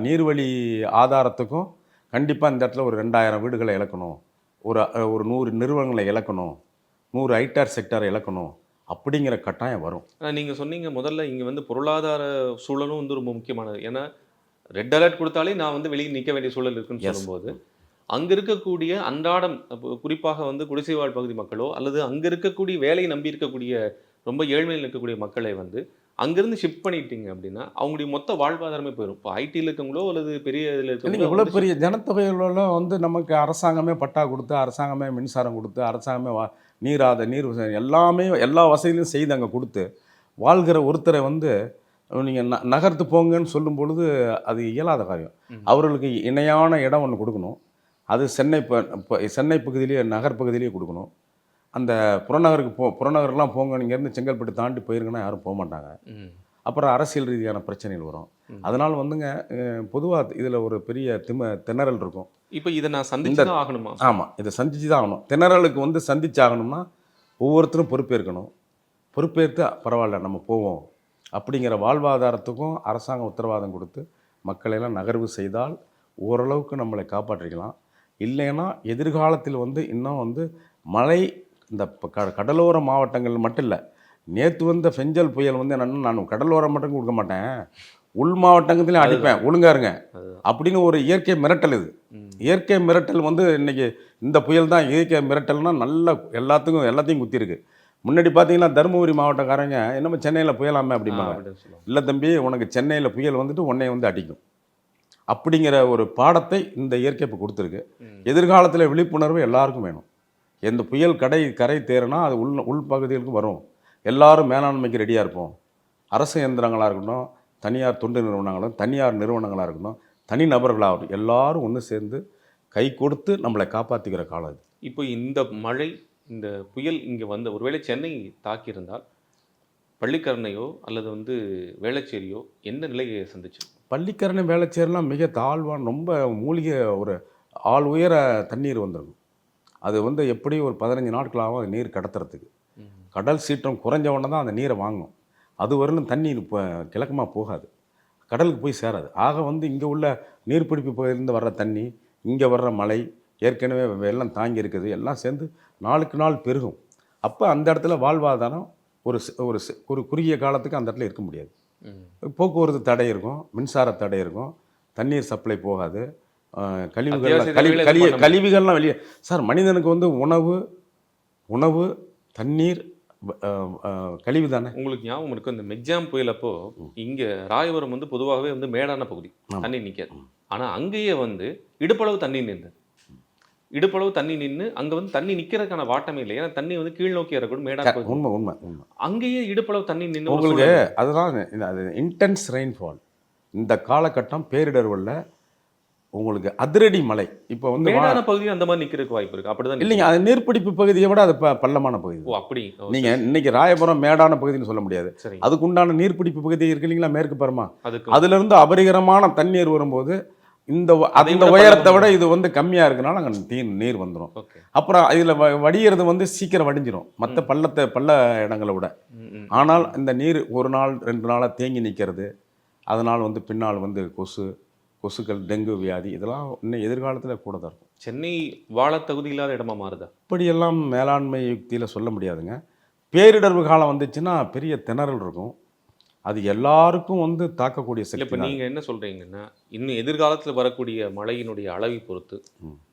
நீர்வழி ஆதாரத்துக்கும் கண்டிப்பாக இந்த இடத்துல ஒரு 2000 வீடுகளை இழக்கணும், ஒரு 100 நிறுவனங்களை இழக்கணும், 100 ஐடார் செக்டரை இழக்கணும் அப்படிங்கிற கட்டாயம் வரும். நீங்கள் சொன்னீங்க முதல்ல இங்கே வந்து பொருளாதார சூழலும் வந்து ரொம்ப முக்கியமானது. ஏன்னா ரெட் அலர்ட் கொடுத்தாலே நான் வந்து வெளியே நிற்க வேண்டிய சூழல் இருக்குன்னு சொல்லும்போது, அங்கே இருக்கக்கூடிய அன்றாடம் குறிப்பாக வந்து குடிசைவாழ் பகுதி மக்களோ அல்லது அங்கே இருக்கக்கூடிய வேலையை நம்பி இருக்கக்கூடிய ரொம்ப ஏழ்மையில் இருக்கக்கூடிய மக்களை வந்து அங்கேருந்து ஷிஃப்ட் பண்ணிட்டீங்க அப்படின்னா அவங்களுடைய மொத்த வாழ்வாதாரமே போயிடும். இப்போ ஐடியில் இருக்கவங்களோ அல்லது பெரிய இதில் இல்லைங்க, இருக்கவங்களோ இவ்வளோ பெரிய ஜனத்தொகைகளெல்லாம் வந்து நமக்கு அரசாங்கமே பட்டா கொடுத்து, அரசாங்கமே மின்சாரம் கொடுத்து, அரசாங்கமே நீர் எல்லாமே எல்லா வசதியிலும் செய்து அங்கே கொடுத்து வாழ்கிற ஒருத்தரை வந்து நீங்கள் நகர்த்து போங்கன்னு சொல்லும் பொழுது அது இயலாத காரியம். அவர்களுக்கு இணையான இடம் ஒன்று கொடுக்கணும். அது சென்னை பகுதியிலேயே நகர் பகுதியிலேயே கொடுக்கணும். அந்த புறநகருக்குலாம் போங்க, இங்கேருந்து செங்கல்பட்டு தாண்டி போயிருங்கன்னா யாரும் போக மாட்டாங்க. அப்புறம் அரசியல் ரீதியான பிரச்சனைகள் வரும். அதனால் வந்துங்க பொதுவாக இதில் ஒரு பெரிய திணறல் இருக்கும். இப்போ இதை நான் சந்திச்சு தான் ஆகணுமா? ஆமாம், இதை சந்திச்சு தான் ஆகணும். திணறலுக்கு வந்து சந்திச்சாகணும்னா ஒவ்வொருத்தரும் பொறுப்பேற்கணும். பொறுப்பேற்று பரவாயில்ல நம்ம போவோம் அப்படிங்கிற வாழ்வாதாரத்துக்கும் அரசாங்கம் உத்தரவாதம் கொடுத்து மக்களையெல்லாம் நகர்வு செய்தால் ஓரளவுக்கு நம்மளை காப்பாற்றிக்கலாம். இல்லைன்னா எதிர்காலத்தில் வந்து இன்னும் வந்து மழை இந்த கடலோர மாவட்டங்கள் மட்டும் இல்லை, நேற்று வந்த பெஞ்சல் புயல் வந்து என்னென்னா, நான் கடலோரம் மட்டும் கொடுக்க மாட்டேன், உள் மாவட்டங்களையும் அடிப்பேன், ஒழுங்கா இருங்க அப்படின்னு ஒரு இயற்கை மிரட்டல். இது இயற்கை மிரட்டல் வந்து இன்னைக்கு இந்த புயல் தான் இயற்கை மிரட்டல்னா நல்ல எல்லாத்தையும் குத்திருக்கு. முன்னாடி பார்த்தீங்கன்னா தருமபுரி மாவட்டக்காரங்க என்னமோ சென்னையில் புயலாமே அப்படிம்பாங்க. இல்லை தம்பி, உனக்கு சென்னையில் புயல் வந்துட்டு உன்னை வந்து அடிக்கும் அப்படிங்கிற ஒரு பாடத்தை இந்த இயற்கை இப்போ கொடுத்துருக்கு. எதிர்காலத்தில் விழிப்புணர்வு எல்லாருக்கும் வேணும். எந்த புயல் கரை தேறுனா அது உள்பகுதிகளுக்கு வரும். எல்லாரும் மேலாண்மைக்கு ரெடியாக இருப்போம். அரசு இயந்திரங்களாக இருக்கட்டும், தனியார் தொண்டு நிறுவனங்களும், தனியார் நிறுவனங்களாக இருக்கட்டும், தனி நபர்களாகட்டும், எல்லாரும் ஒன்று சேர்ந்து கை கொடுத்து நம்மளை காப்பாற்றிக்கிற காலம் இது. இப்போ இந்த மழை, இந்த புயல் இங்கே வந்து ஒருவேளை சென்னை தாக்கியிருந்தால் பள்ளிக்கரணையோ அல்லது வந்து வேளச்சேரியோ என்ன நிலையை சந்திச்சு? பள்ளிக்கரணை வேளச்சேரிலாம் மிக தாழ்வான ரொம்ப மூலிகை ஒரு ஆள் உயர தண்ணீர் வந்துடும். அது வந்து எப்படி ஒரு 15 நாட்களாகவும் அது நீர் கடத்துறதுக்கு. கடல் சீற்றம் குறைஞ்ச உடனே தான் அந்த நீரை வாங்கணும். அது வரலும் தண்ணீர் இப்போ கிழக்கமாக போகாது, கடலுக்கு போய் சேராது. ஆக வந்து இங்கே உள்ள நீர்பிடிப்பு பகுதியிலேருந்து வர்ற தண்ணி, இங்கே வர்ற மழை, ஏற்கனவே வெள்ளம் தாங்கி இருக்குது, எல்லாம் சேர்ந்து நாளுக்கு நாள் பெருகும். அப்போ அந்த இடத்துல வாழ்வாதாரம் ஒரு குறுகிய காலத்துக்கு அந்த இடத்துல இருக்க முடியாது. போக்குவரத்து தடை இருக்கும், மின்சார தடை இருக்கும், தண்ணீர் சப்ளை போகாது, கழிவுகள்லாம் வெளியே. சார், மனிதனுக்கு வந்து உணவு தண்ணீர் கழிவு தானே. உங்களுக்கு ஞாபகம் இருக்கும் இந்த மெக்ஜாம் புயல் அப்போ இங்கே ராயபுரம் வந்து பொதுவாகவே வந்து மேடான பகுதி, தண்ணி நிற்காது. ஆனால் அங்கேயே வந்து இடுப்பளவு தண்ணி நின்றது. இடுப்பளவு தண்ணி நின்று அங்கே வந்து தண்ணி நிற்கிறதுக்கான வாட்டமே இல்லை. ஏன்னா தண்ணி வந்து கீழ் நோக்கி இறக்கணும், மேடான பகுதி. உண்மை. அங்கேயே இடுப்பளவு தண்ணி நின்று உங்களுக்கு அதுதான் இன்டென்ஸ் ரெயின்ஃபால். இந்த காலகட்டம் பேரிடர்களில் உங்களுக்கு அதிரடி மழை. இப்போ வந்து மேடான பகுதியும் அந்த மாதிரி நிற்கிறதுக்கு வாய்ப்பு இருக்குது. அப்படிதான் இல்லைங்க, அது நீர்பிடிப்பு பகுதியை விட அது பள்ளமான பகுதி. ஓ, அப்படி நீங்கள் இன்னைக்கு ராயபுரம் மேடான பகுதின்னு சொல்ல முடியாது. அதுக்குண்டான நீர்பிடிப்பு பகுதி இருக்கு இல்லைங்களா, மேற்கு பரமா, அதுலேருந்து அபரிகரமான தண்ணீர் வரும்போது இந்த உயரத்தை விட இது வந்து கம்மியாக இருக்குனால அங்கே நீர் வந்துடும். அப்புறம் இதில் வடிகிறது வந்து சீக்கிரம் வடிஞ்சிடும் மற்ற பள்ள இடங்களை விட. ஆனால் இந்த நீர் ஒரு நாள் 2 நாளாக தேங்கி நிற்கிறது, அதனால் வந்து பின்னால் வந்து கொசுக்கள், டெங்கு வியாதி, இதெல்லாம் இன்னும் எதிர்காலத்தில் கூட தான் இருக்கும். சென்னை வாழ தகுதி இல்லாத இடமா மாறுதா? இப்படியெல்லாம் மேலாண்மை யுக்தியில் சொல்ல முடியாதுங்க. பேரிடர்வு காலம் வந்துச்சுன்னா பெரிய திணறல் இருக்கும். அது எல்லாருக்கும் வந்து தாக்கக்கூடிய சக்தி. இப்போ நீங்கள் என்ன சொல்கிறீங்கன்னா, இன்னும் எதிர்காலத்தில் வரக்கூடிய மழையினுடைய அளவை பொறுத்து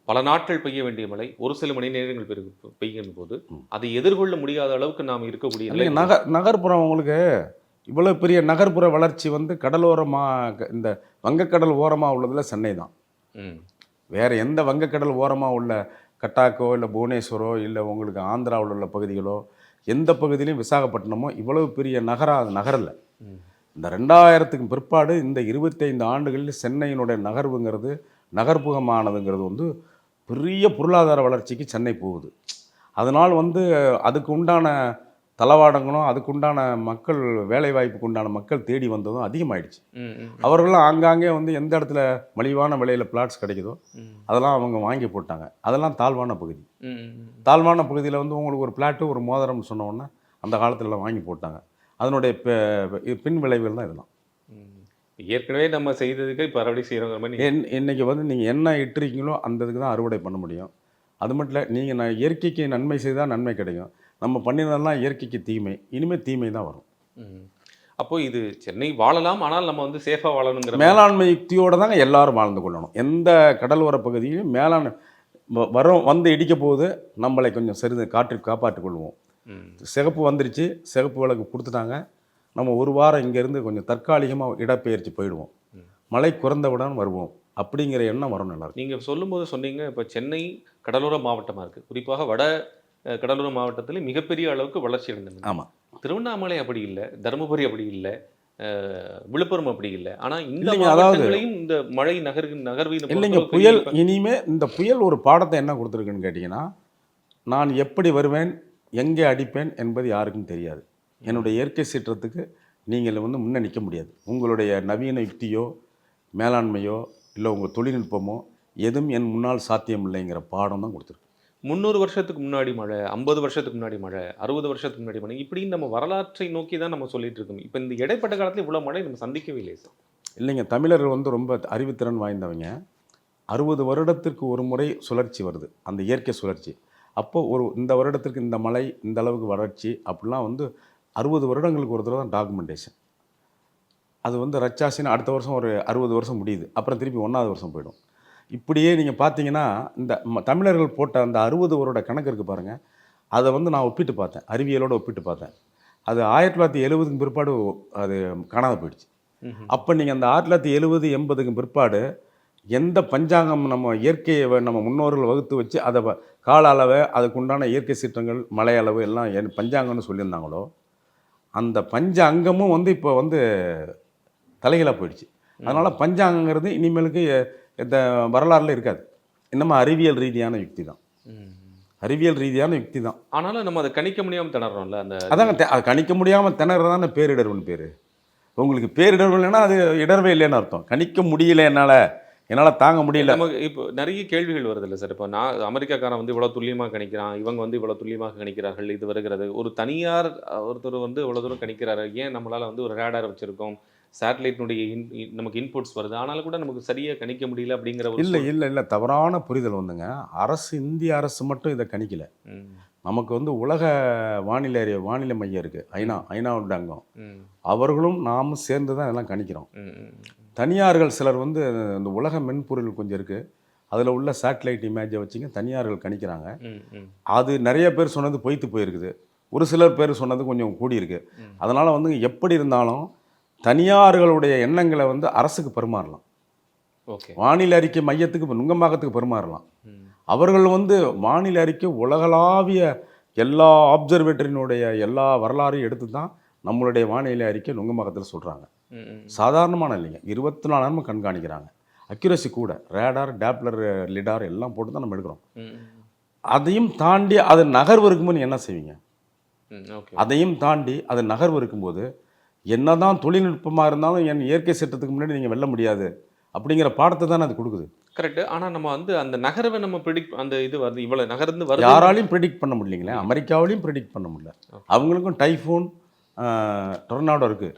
பல நாட்கள் பெய்ய வேண்டிய மழை ஒரு சில மணி நேரங்கள் பெய்யும் போது அதை எதிர்கொள்ள முடியாத அளவுக்கு நாம் இருக்கக்கூடிய நகர்ப்புறம். உங்களுக்கு இவ்வளோ பெரிய நகர்ப்புற வளர்ச்சி வந்து இந்த வங்கக்கடல் ஓரமாக உள்ளதில் சென்னை தான். வேறு எந்த வங்கக்கடல் ஓரமாக உள்ள கட்டாக்கோ இல்லை புவனேஸ்வரோ இல்லை உங்களுக்கு ஆந்திராவில் உள்ள பகுதிகளோ எந்த பகுதியிலையும் விசாகப்பட்டினமோ இவ்வளவு பெரிய நகரில் இந்த 2000க்கு பிற்பாடு இந்த 25 ஆண்டுகளில் சென்னையினுடைய நகர்வுங்கிறது, நகர்ப்புகமானதுங்கிறது வந்து பெரிய பொருளாதார வளர்ச்சிக்கு சென்னை போகுது. அதனால் வந்து அதுக்கு உண்டான தளவாடங்களும் அதுக்குண்டான மக்கள் வேலைவாய்ப்புக்கு உண்டான மக்கள் தேடி வந்ததும் அதிகமாகிடுச்சு. அவர்களும் ஆங்காங்கே வந்து எந்த இடத்துல மலிவான விலையில் பிளாட்ஸ் கிடைக்குதோ அதெல்லாம் அவங்க வாங்கி போட்டாங்க. அதெல்லாம் தாழ்வான பகுதி. தாழ்வான பகுதியில் வந்து உங்களுக்கு ஒரு பிளாட்டு ஒரு மோதிரம்னு சொன்னோன்னா அந்த காலத்துலலாம் வாங்கி போட்டாங்க. அதனுடைய பின் விளைவுகள் தான் இதெல்லாம். ஏற்கனவே நம்ம செய்ததுக்கு இப்போ அறுவடை செய்கிற மாதிரி இன்றைக்கி வந்து நீங்கள் என்ன இட்டுறீங்களோ அந்த இதுக்கு தான் அறுவடை பண்ண முடியும். அது மட்டும் இல்லை, நீங்கள் இயற்கைக்கு நன்மை செய்தால் நன்மை கிடைக்கும். நம்ம பண்ணினதெல்லாம் இயற்கைக்கு தீமை, இனிமேல் தீமை தான் வரும். அப்போது இது சென்னை வாழலாம், ஆனால் நம்ம வந்து சேஃபாக வாழணுங்கிற மேலாண்மை யுக்தியோடு தாங்க எல்லாரும் வாழ்ந்து கொள்ளணும். எந்த கடலோர பகுதியிலும் வந்து இடிக்க போது நம்மளை கொஞ்சம் காப்பாற்றிக் கொள்வோம். ம். சிகப்பு வந்துருச்சு, சிகப்பு விளக்கு கொடுத்துட்டாங்க, நம்ம ஒரு வாரம் இங்கேருந்து கொஞ்சம் தற்காலிகமாக இடப்பெயர்ச்சி போயிடுவோம், மழை குறைந்தவுடன் வருவோம் அப்படிங்கிற எண்ணம் வரும் எல்லாருக்கும். நீங்க சொல்லும்போது சொன்னீங்க, இப்ப சென்னை கடலோர மாவட்டமா இருக்கு. குறிப்பாக வட கடலோர மாவட்டத்தில மிகப்பெரிய அளவுக்கு வளர்ச்சி அடைந்தது. ஆமாம். திருவண்ணாமலை அப்படி இல்ல, தருமபுரி அப்படி இல்ல, விழுப்புரம் அப்படி இல்ல. ஆனா இந்த இல்லைங்க, அதாவது மாவட்டங்களையும் இந்த மழை நகர்வின இல்லைங்க, பொறுத்தளவுக்கு புயல் இப்ப இனிமே இந்த புயல் ஒரு பாடத்தை என்ன கொடுத்துருக்குன்னு கேட்டிங்கன்னா, நான் எப்படி வருவேன், எங்கே அடிப்பேன் என்பது யாருக்கும் தெரியாது. என்னுடைய இயற்கை சீற்றத்துக்கு நீங்கள் வந்து முன்ன நிற்க முடியாது. உங்களுடைய நவீன யுக்தியோ, மேலாண்மையோ, இல்லை உங்கள் தொழில்நுட்பமோ எதுவும் என் முன்னால் சாத்தியம் இல்லைங்கிற பாடம் தான் கொடுத்துருக்கு. 300 வருஷத்துக்கு முன்னாடி மழை, 50 வருஷத்துக்கு முன்னாடி மழை, 60 வருஷத்துக்கு முன்னாடி மழை, இப்படின்னு நம்ம வரலாற்றை நோக்கி தான் நம்ம சொல்லிட்டு இருக்கோம். இப்ப இந்த இடைப்பட்ட காலத்துல இவ்வளவு மழை நம்ம சந்திக்கவே இல்லையே சார். இல்லைங்க, தமிழர்கள் வந்து ரொம்ப அறிவுத்திறன் வாய்ந்தவங்க. 60 வருடத்திற்கு ஒரு முறை சுழற்சி வருது, அந்த இயற்கை சுழற்சி. அப்போது இந்த வருடத்திற்கு இந்த மழை, இந்த அளவுக்கு வறட்சி அப்படிலாம் வந்து 60 வருடங்களுக்கு ஒரு தடவை தான் டாக்குமெண்டேஷன். அது வந்து ரச்சாசின்னு அடுத்த வருஷம் ஒரு 60 வருஷம் முடியுது, அப்புறம் திருப்பி 1வது வருஷம் போயிடும். இப்படியே நீங்கள் பார்த்தீங்கன்னா இந்த தமிழர்கள் போட்ட அந்த 60 வருட கணக்கு இருக்குது பாருங்கள், அதை வந்து நான் ஒப்பிட்டு பார்த்தேன், அறிவியலோடு ஒப்பிட்டு பார்த்தேன். அது 1970க்கு பிற்பாடு அது காணாத போயிடுச்சு. அப்போ நீங்கள் அந்த 1970, 80க்கு பிற்பாடு எந்த பஞ்சாங்கம் நம்ம இயற்கையை நம்ம முன்னோர்கள் வகுத்து வச்சு அதை கால அளவை, அதுக்குண்டான இயற்கை சீற்றங்கள், மழை அளவு எல்லாம் பஞ்சாங்கம்னு சொல்லியிருந்தாங்களோ, அந்த பஞ்சாங்கமும் வந்து இப்போ வந்து தலைகளாக போயிடுச்சு. அதனால் பஞ்சாங்கங்கிறது இனிமேலுக்கு இந்த வரலாறுல இருக்காது. இன்னமும் அறிவியல் ரீதியான யுக்தி தான், அறிவியல் ரீதியான யுக்தி தான். ஆனாலும் நம்ம அதை கணிக்க முடியாம திணறோம்ல. அந்த அதாங்க அது கணிக்க முடியாமல் திணறதானே பேரிடர்னு பேர். உங்களுக்கு பேரிடர் இல்லைன்னா அது இடர்வே இல்லைன்னு அர்த்தம். கணிக்க முடியல, என்னால் தாங்க முடியல. நமக்கு இப்போ நிறைய கேள்விகள் வருது இல்லை சார். இப்போ நான் அமெரிக்காக்காரன் வந்து இவ்வளோ துல்லியமாக கணிக்கிறான், இவங்க வந்து இவ்வளோ துல்லியமாக கணிக்கிறார்கள், இது வருகிறது. ஒரு தனியார் ஒருத்தர் வந்து இவ்வளோ தூரம் கணிக்கிறாரு, ஏன் நம்மளால் வந்து ஒரு ரேடார் வச்சுருக்கோம், சேட்டலைட்னுடைய நமக்கு இன்புட்ஸ் வருது, ஆனாலும் கூட நமக்கு சரியாக கணிக்க முடியல அப்படிங்கிற ஒரு இல்லை தவறான புரிதல் வந்துங்க. இந்திய அரசு மட்டும் இதை கணிக்கல. நமக்கு வந்து உலக வானிலை மையம் இருக்குது, ஐநாவோட அங்கம். அவர்களும் நாமும் சேர்ந்து தான் இதெல்லாம் கணிக்கிறோம். தனியார்கள் சிலர் வந்து இந்த உலக மென்பொருள் கொஞ்சம் இருக்குது, அதில் உள்ள சேட்டலைட் இமேஜை வச்சுங்க தனியார்கள் கணிக்கிறாங்க. அது நிறைய பேர் சொன்னது பொய்த்து போயிருக்குது, ஒரு சிலர் பேர் சொன்னது கொஞ்சம் கூடியிருக்கு. அதனால் வந்து எப்படி இருந்தாலும் தனியார்களுடைய எண்ணங்களை வந்து அரசுக்கு பரிமாறலாம், வானிலை அறிக்கை மையத்துக்கு நுங்கம்பாக்கத்துக்கு பரிமாறலாம். அவர்கள் வந்து வானிலை அறிக்கை உலகளாவிய எல்லா ஆப்சர்வேட்டரினுடைய எல்லா வரலாறையும் எடுத்து தான் நம்மளுடைய வானிலை அறிக்கை நுங்கம்பாக்கத்தில் சொல்கிறாங்க. சாதாரணமான இல்லைங்க, 24 நேரமும் கண்காணிக்கிறாங்க. அக்யூரசி கூட ரேடார், டாப்லர், லிடார் எல்லாம் போட்டு தான் நம்ம எடுக்கிறோம். அதையும் தாண்டி அது நகர்வு இருக்கும்போது என்ன செய்வீங்க? அதையும் தாண்டி அது நகர்வு இருக்கும்போது என்னதான் தொழில்நுட்பமாக இருந்தாலும் என் இயற்கை சட்டத்துக்கு முன்னாடி நீங்கள் வெல்ல முடியாது அப்படிங்கிற பாடத்தை தானே அது கொடுக்குது. கரெக்ட். ஆனால் நம்ம வந்து அந்த நகரவை நம்ம ப்ரிடிக்ட், அந்த இது வருது, இவ்வளோ நகர்ந்து வருது, யாராலையும் ப்ரிடிக்ட் பண்ண முடியலைங்களே. அமெரிக்காவிலையும் ப்ரிடிக்ட் பண்ண முடியல. அவங்களுக்கும் டைஃபூன், டொர்னாடோ இருக்குது,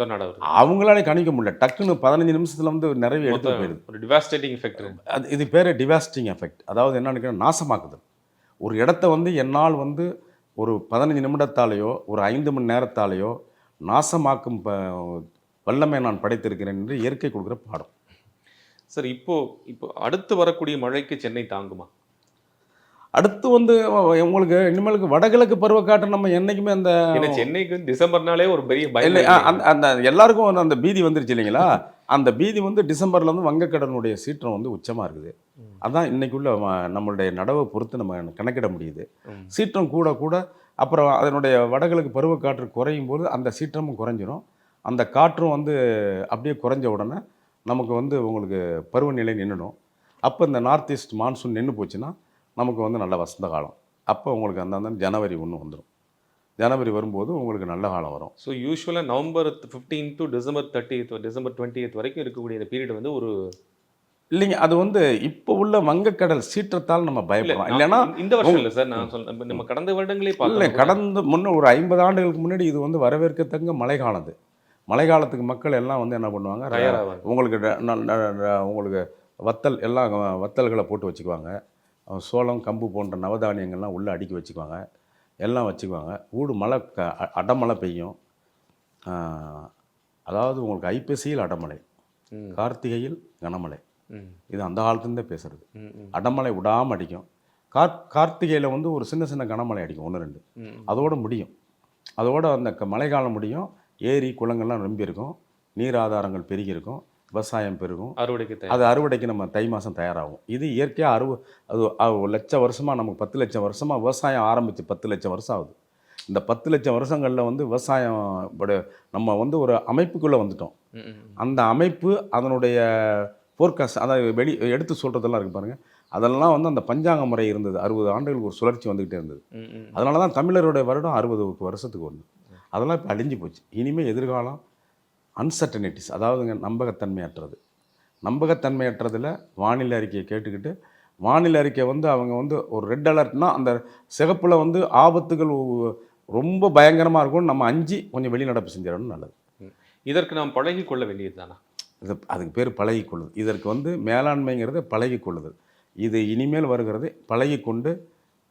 அவங்களாலே கணிக்க முடியல. டக்குன்னு 15 நிமிஷத்தில் வந்து நிறைய எடுத்து போயிடுது. ஒரு டிவாஸ்டேட்டிங் எஃபெக்ட். அது இது பேர் டிவாஸ்டிங் எஃபெக்ட். அதாவது என்னன்னு நாசமாக்குதல். ஒரு இடத்த வந்து என்னால் வந்து ஒரு 15 நிமிடத்தாலேயோ ஒரு 5 மணி நேரத்தாலேயோ நாசமாக்கும் வல்லமை நான் படைத்திருக்கிறேன் என்று இயற்கை கொடுக்குற பாடம். சார், இப்போ அடுத்து வரக்கூடிய மழைக்கு சென்னை தாங்குமா? அடுத்து வந்து உங்களுக்கு இனிமேலுக்கு வடகிழக்கு பருவக்காற்று நம்ம என்றைக்குமே அந்த சென்னைக்கு டிசம்பர்னாலே ஒரு பெரிய பயம், அந்த எல்லாருக்கும் அந்த பீதி வந்துருச்சு இல்லைங்களா. அந்த பீதி வந்து டிசம்பரில் வந்து வங்கக்கடலுடைய சீற்றம் வந்து உச்சமாக இருக்குது. அதான் இன்னைக்குள்ள நம்மளுடைய நடவை பொறுத்து நம்ம கணக்கிட முடியுது. சீற்றம் கூட கூட அப்புறம் அதனுடைய வடகிழக்கு பருவக்காற்று குறையும் போது அந்த சீற்றமும் குறைஞ்சிரும். அந்த காற்றும் வந்து அப்படியே குறைஞ்ச உடனே நமக்கு வந்து உங்களுக்கு பருவநிலை நின்றுடும். அப்போ இந்த நார்த் ஈஸ்ட் மான்சூன் நின்று போச்சுன்னா நமக்கு வந்து நல்ல வசந்த காலம். அப்போ உங்களுக்கு அந்த ஜனவரி 1 வந்துடும். ஜனவரி வரும்போது உங்களுக்கு நல்ல காலம் வரும். ஸோ யூஸ்வலாக நவம்பர் 15 டு டிசம்பர் 30, டிசம்பர் 20 வரைக்கும் இருக்கக்கூடிய இந்த பீரியட் வந்து ஒரு இல்லைங்க, அது வந்து இப்போ உள்ள வங்கக்கடல் சீற்றத்தால் நம்ம பயப்படலாம். இல்லைன்னா இந்த வருஷம் இல்லை சார், நான் சொல்ல நம்ம கடந்த வருடங்களே இல்லை, கடந்த ஒரு 50 ஆண்டுகளுக்கு முன்னாடி இது வந்து வரவேற்கத்தக்க மழைக்காலம். மழைக்காலத்துக்கு மக்கள் எல்லாம் வந்து என்ன பண்ணுவாங்க, உங்களுக்கு உங்களுக்கு வத்தல் எல்லாம் வத்தல்களை போட்டு வச்சுக்குவாங்க. சோளம், கம்பு போன்ற நவதானியங்கள்லாம் உள்ளே அடுக்கி வச்சுக்குவாங்க, எல்லாம் வச்சுக்குவாங்க. மழை அடமழை பெய்யும். அதாவது உங்களுக்கு ஐப்பசியில் அடமழை, கார்த்திகையில் கனமழை. இது அந்த காலத்துலேருந்தே பேசுகிறது. அடமழை விடாமல் அடிக்கும். கார்த்திகையில் வந்து ஒரு சின்ன சின்ன கனமழை அடிக்கும் 1-2, அதோட முடியும். அதோட அந்த மழைக்காலம் முடியும். ஏரி குளங்கள்லாம் ரொம்ப இருக்கும், நீர் ஆதாரங்கள் பெருகி இருக்கும், விவசாயம் பெருகும். அது அறுவடைக்கு நம்ம தை மாதம் தயாராகும். இது இயற்கையாக அது 1 லட்சம் வருஷமாக, நமக்கு 10 லட்சம் வருஷமாக விவசாயம் ஆரம்பித்து 10 லட்சம் வருஷம் ஆகுது. இந்த 10 லட்சம் வருஷங்களில் வந்து விவசாயம் நம்ம வந்து ஒரு அமைப்புக்குள்ளே வந்துட்டோம். அந்த அமைப்பு அதனுடைய ஃபோர்காஸ்ட், அதாவது எடுத்து சொல்கிறதெல்லாம் இருக்குது பாருங்கள். அதெல்லாம் வந்து அந்த பஞ்சாங்க முறை இருந்தது. 60 ஆண்டுகளுக்கு ஒரு சுழற்சி வந்துக்கிட்டே இருந்தது. அதனால தான் தமிழருடைய வருடம் 60 வருஷத்துக்கு ஒன்று. அதெல்லாம் இப்போ அழிஞ்சு போச்சு. இனிமேல் எதிர்காலம் அன்சர்டனிட்டிஸ், அதாவதுங்க நம்பகத்தன்மையற்றது. நம்பகத்தன்மையற்றதில் வானிலை அறிக்கையை கேட்டுக்கிட்டு, வானிலை அறிக்கை வந்து அவங்க வந்து ஒரு ரெட் அலர்ட்னா அந்த சிகப்பில் வந்து ஆபத்துகள் ரொம்ப பயங்கரமாக இருக்கும், நம்ம அஞ்சு கொஞ்சம் வெளிநடப்பு செஞ்சிடணும், நல்லது. இதற்கு நாம் பழகி கொள்ள வேண்டியது தானே? அதுக்கு பேர் பழகிக்கொள்ளுது. இதற்கு வந்து மேலாண்மைங்கிறது பழகிக்கொள்ளுதல். இது இனிமேல் வருகிறது பழகிக்கொண்டு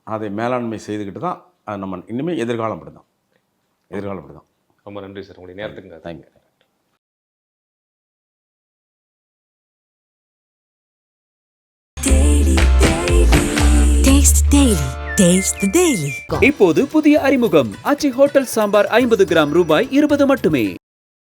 அதை மேலாண்மை செய்துக்கிட்டு தான் நம்ம இனிமேல் எதிர்காலம் அப்படி தான். ரொம்ப நன்றி சார், உங்களுடைய நேரத்துக்கு. தேங்க்யூ. இப்போது புதிய அறிமுகம் ஆச்சி ஹோட்டல் சாம்பார் 50 கிராம் ரூபாய் 20 மட்டுமே.